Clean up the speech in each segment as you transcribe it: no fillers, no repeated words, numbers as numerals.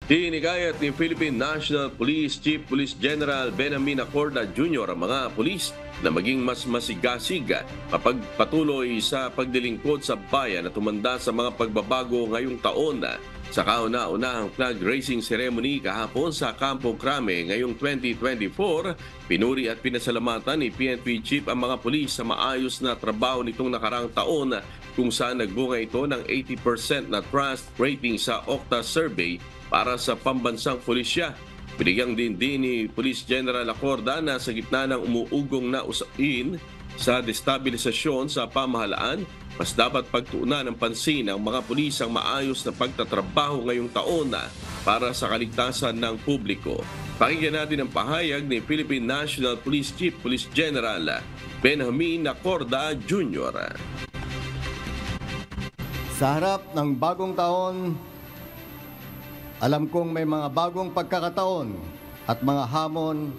Hinikayat ni Philippine National Police Chief Police General Benjamin Acorda Jr. ang mga pulis na maging mas masigasig, mapagpatuloy sa pagdilingkod sa bayan at tumanda sa mga pagbabago ngayong taon. Sa kauna-unahang flag raising ceremony kahapon sa Campo Crame ngayong 2024, pinuri at pinasalamatan ni PNP Chief ang mga pulis sa maayos na trabaho nitong nakarang taon kung saan nagbunga ito ng 80% na trust rating sa Okta survey para sa pambansang pulisya. Binigyang din ni Police General Acorda na sa gitna ng umuugong na usapin sa destabilisasyon sa pamahalaan, mas dapat pagtuunan ng pansin ang mga pulis ang maayos na pagtatrabaho ngayong taon para sa kaligtasan ng publiko. Pakinggan natin ang pahayag ni Philippine National Police Chief Police General Benjamin Acorda Jr. Sa harap ng bagong taon, alam kong may mga bagong pagkakataon at mga hamon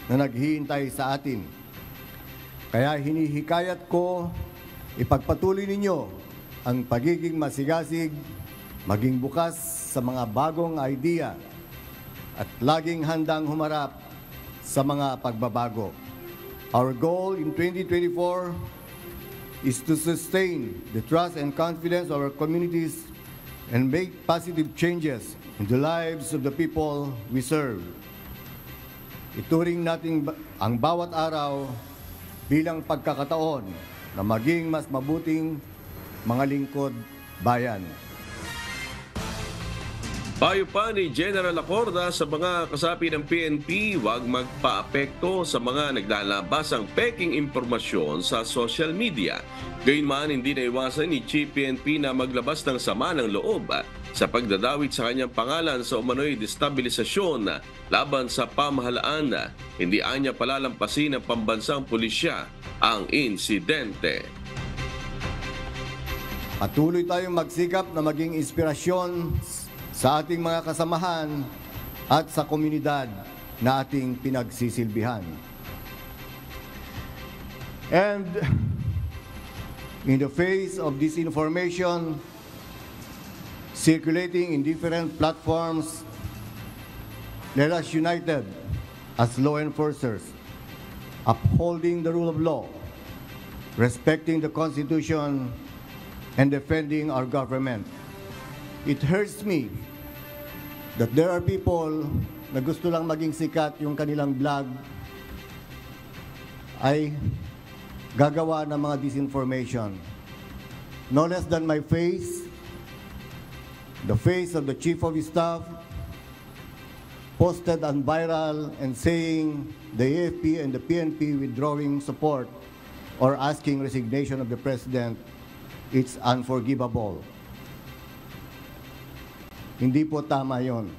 na naghihintay sa atin. Kaya hinihikayat ko, ipagpatuloy ninyo ang pagiging masigasig, maging bukas sa mga bagong idea at laging handang humarap sa mga pagbabago. Our goal in 2024 is to sustain the trust and confidence of our communities and make positive changes in the lives of the people we serve. Ituring natin ang bawat araw bilang pagkakataon na maging mas mabuting mga lingkod bayan. Payo pa ni General Acorda sa mga kasapi ng PNP, huwag magpa-apekto sa mga naglalabas ang peking impormasyon sa social media. Gayunman, hindi naiwasan ni Chief PNP na maglabas ng sama ng loob sa pagdadawit sa kanyang pangalan sa umano'y destabilisasyon laban sa pamahalaan. Hindi anya palalampasin ng pambansang pulisya ang insidente. Patuloy tayong magsikap na maging inspirasyon sa ating mga kasamahan at sa komunidad na ating pinagsisilbihan. And in the face of disinformation circulating in different platforms, let us united as law enforcers, upholding the rule of law, respecting the Constitution, and defending our government. It hurts me that there are people na gusto lang maging sikat yung kanilang blog ay gagawa ng mga disinformation. No less than my face, the face of the Chief of Staff, posted on viral and saying the AFP and the PNP withdrawing support or asking resignation of the President. It's unforgivable. Hindi po tama yon.